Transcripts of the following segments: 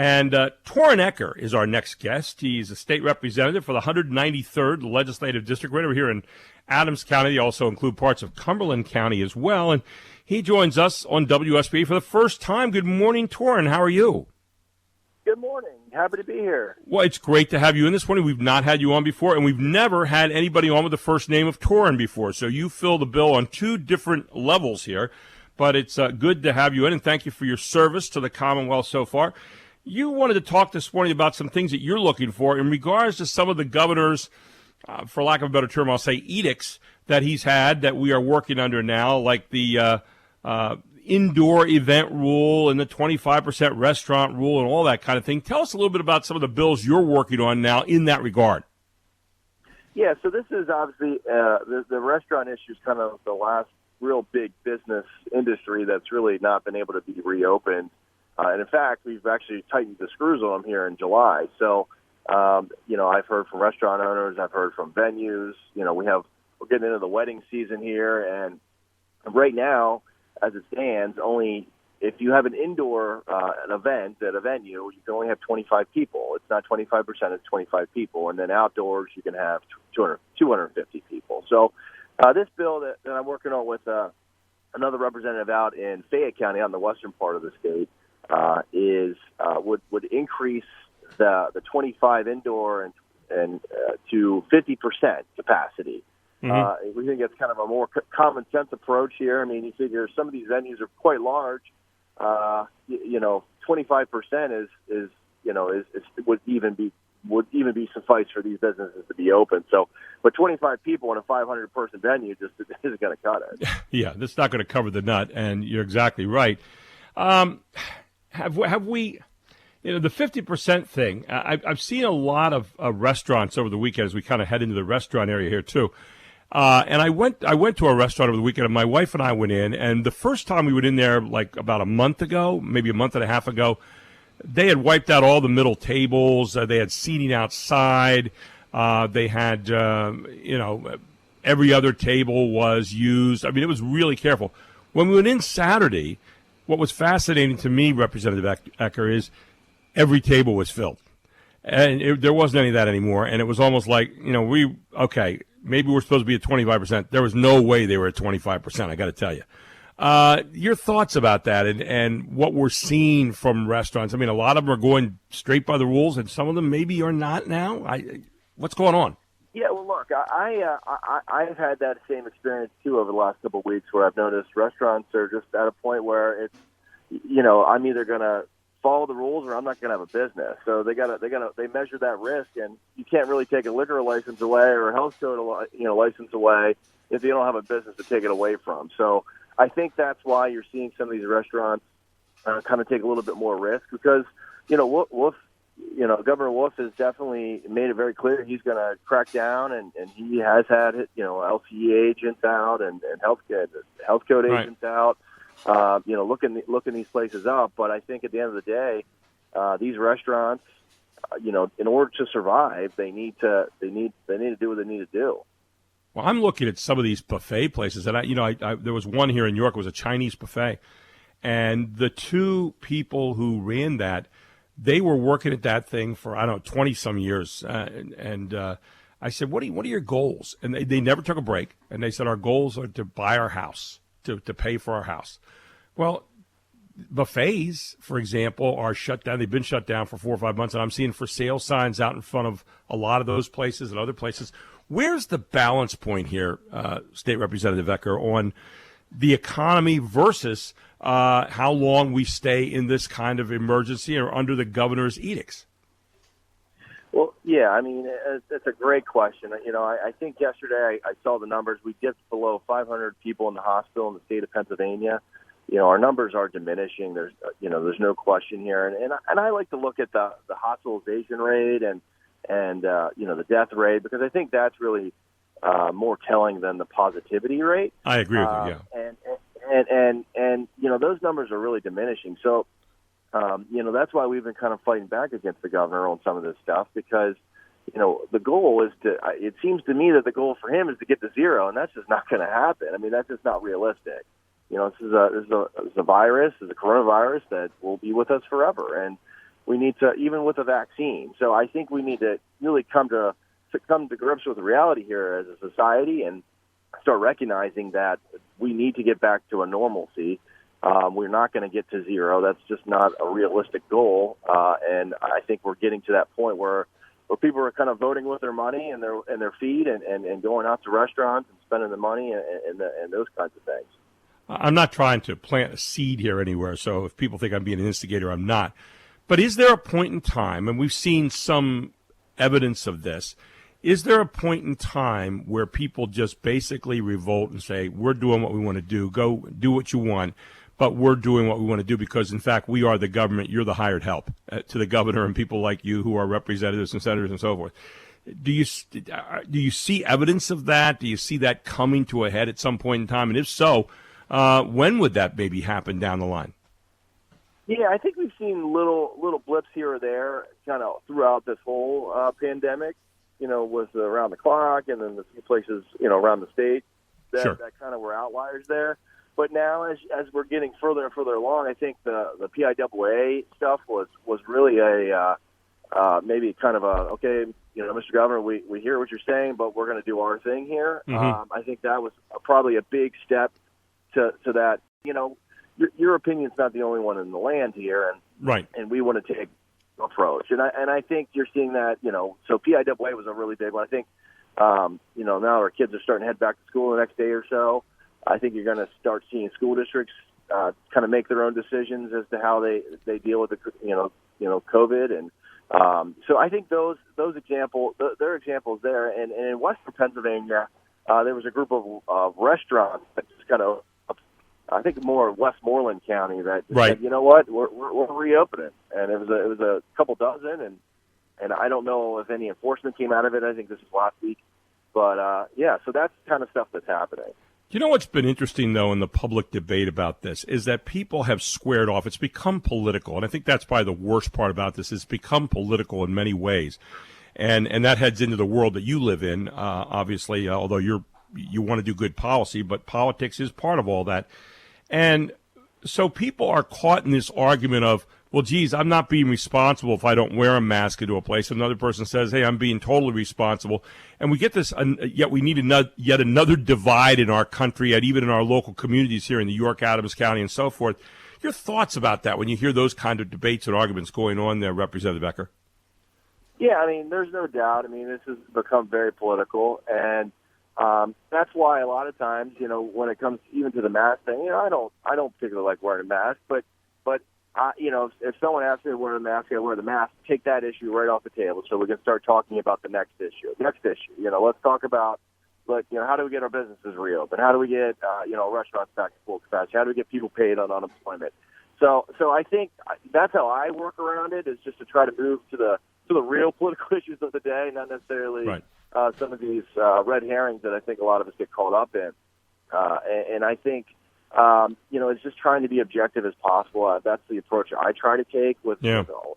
And Torren Ecker is our next guest. He's a state representative for the 193rd Legislative District. Right over here in Adams County. They also include parts of Cumberland County as well. And he joins us on WSBA for the first time. Good morning, Torren. How are you? Good morning. Happy to be here. Well, it's great to have you in this morning. We've not had you on before, and we've never had anybody on with the first name of Torren before. So you fill the bill on two different levels here. But it's good to have you in, and thank you for your service to the Commonwealth so far. You wanted to talk this morning about some things that you're looking for in regards to some of the governor's, for lack of a better term, I'll say edicts that he's had that we are working under now, like the indoor event rule and the 25% restaurant rule and all that kind of thing. Tell us a little bit about some of the bills you're working on now in that regard. Yeah, so this is obviously the restaurant issue is kind of the last real big business industry that's really not been able to be reopened. And in fact, we've actually tightened the screws on them here in July. So, I've heard from restaurant owners, I've heard from venues, we're getting into the wedding season here. And right now, as it stands, only if you have an indoor an event at a venue, you can only have 25 people. It's not 25%, it's 25 people. And then outdoors, you can have 250 people. So this bill that I'm working on with another representative out in Fayette County on the western part of the state would increase the 25 indoor and to 50% capacity. Mm-hmm. We think it's kind of a more common sense approach here. I mean, you figure some of these venues are quite large. 25% would even be suffice for these businesses to be open. So, but 25 people in a 500-person venue just isn't going to cut it. Yeah, that's not going to cover the nut, and you're exactly right. Have we, the 50% thing? I've seen a lot of restaurants over the weekend as we kind of head into the restaurant area here too. And I went to a restaurant over the weekend, and my wife and I went in, and the first time we went in there, like about a month ago, maybe a month and a half ago, they had wiped out all the middle tables. They had seating outside. They had, every other table was used. I mean, it was really careful. When we went in Saturday, what was fascinating to me, Representative Ecker, is every table was filled. And there wasn't any of that anymore. And it was almost like, maybe we're supposed to be at 25%. There was no way they were at 25%, I got to tell you. Your thoughts about that and what we're seeing from restaurants? I mean, a lot of them are going straight by the rules, and some of them maybe are not now. What's going on? Yeah, well, look, I've had that same experience, too, over the last couple of weeks where I've noticed restaurants are just at a point where it's, I'm either going to follow the rules or I'm not going to have a business. So they measure that risk, and you can't really take a liquor license away or a health code license away if you don't have a business to take it away from. So I think that's why you're seeing some of these restaurants kind of take a little bit more risk because, Governor Wolf has definitely made it very clear he's going to crack down, and he has had, LCE agents out and health code agents out. Looking these places up. But I think at the end of the day, these restaurants, in order to survive, they need to do what they need to do. Well, I'm looking at some of these buffet places, and there was one here in York. It was a Chinese buffet, and the two people who ran that, they were working at that thing for 20 some years, and I said, "What are your goals?" And they never took a break, and they said, "Our goals are to buy our house, to pay for our house." Well, buffets, for example, are shut down. They've been shut down for 4 or 5 months, and I'm seeing for sale signs out in front of a lot of those places and other places. Where's the balance point here, State Representative Ecker, on the economy versus how long we stay in this kind of emergency or under the governor's edicts? Well, yeah, I mean, it's a great question. I think yesterday I saw the numbers. We dipped below 500 people in the hospital in the state of Pennsylvania. Our numbers are diminishing. There's no question here. And I like to look at the hospitalization rate and the death rate, because I think that's really more telling than the positivity rate. I agree with you, yeah. And those numbers are really diminishing. So, that's why we've been kind of fighting back against the governor on some of this stuff, because, the goal is it seems to me that the goal for him is to get to zero, and that's just not going to happen. I mean, that's just not realistic. This is a virus, this is a coronavirus that will be with us forever. And, we need to, even with a vaccine. So I think we need to really come to grips with the reality here as a society and start recognizing that we need to get back to a normalcy. We're not going to get to zero. That's just not a realistic goal. And I think we're getting to that point where people are kind of voting with their money and their feet and going out to restaurants and spending the money and those kinds of things. I'm not trying to plant a seed here anywhere, so if people think I'm being an instigator, I'm not. But is there a point in time, and we've seen some evidence of this, is there a point in time where people just basically revolt and say, we're doing what we want to do, go do what you want, but we're doing what we want to do because, in fact, we are the government, you're the hired help to the governor and people like you who are representatives and senators and so forth? Do you see evidence of that? Do you see that coming to a head at some point in time? And if so, when would that maybe happen down the line? Yeah, I think we've seen little blips here or there kind of throughout this whole pandemic, with around the clock and then the few places, around the state that kind of were outliers there. But now as we're getting further and further along, I think the PIAA stuff was really a maybe kind of a, okay, Mr. Governor, we hear what you're saying, but we're going to do our thing here. Mm-hmm. I think that was probably a big step to that. Your opinion's not the only one in the land here, and right. And we want to take an approach. And I think you're seeing that. So PIAA was a really big one. I think now our kids are starting to head back to school the next day or so. I think you're going to start seeing school districts kind of make their own decisions as to how they deal with the COVID, and so I think those examples, there are examples there. And in Western Pennsylvania, there was a group of restaurants that just kind of, I think more Westmoreland County, that right. said, you know what, we're reopening, and it was a couple dozen, and I don't know if any enforcement came out of it. I think this is last week, but yeah, so that's kind of stuff that's happening. You know what's been interesting, though, in the public debate about this is that people have squared off. It's become political, and I think that's probably the worst part about this. It's become political in many ways, and that heads into the world that you live in, obviously, although you want to do good policy, but politics is part of all that. And so people are caught in this argument of, well, geez, I'm not being responsible if I don't wear a mask into a place. Another person says, hey, I'm being totally responsible. And we get this, yet we need yet another divide in our country and even in our local communities here in the York, Adams County, and so forth. Your thoughts about that when you hear those kind of debates and arguments going on there, Representative Ecker? Yeah, I mean, there's no doubt. I mean, this has become very political, and that's why a lot of times, when it comes even to the mask thing, I don't particularly like wearing a mask, but if someone asks me to wear a mask, I wear the mask. Take that issue right off the table, so we can start talking about the next issue. Let's talk about, how do we get our businesses reopened? How do we get, restaurants back to full capacity? How do we get people paid on unemployment? So I think that's how I work around it, is just to try to move to the real political issues of the day, not necessarily right. Some of these red herrings that I think a lot of us get caught up in. And I think, it's just trying to be objective as possible. That's the approach I try to take with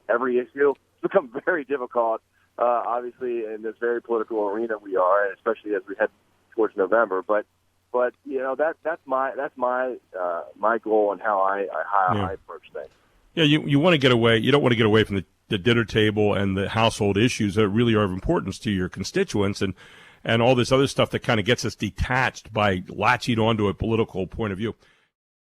every issue. It's become very difficult, obviously, in this very political arena we are, and especially as we head towards November. But that's my goal and how I approach things. Yeah, you want to get away. You don't want to get away from the dinner table and the household issues that really are of importance to your constituents, and all this other stuff that kind of gets us detached by latching onto a political point of view.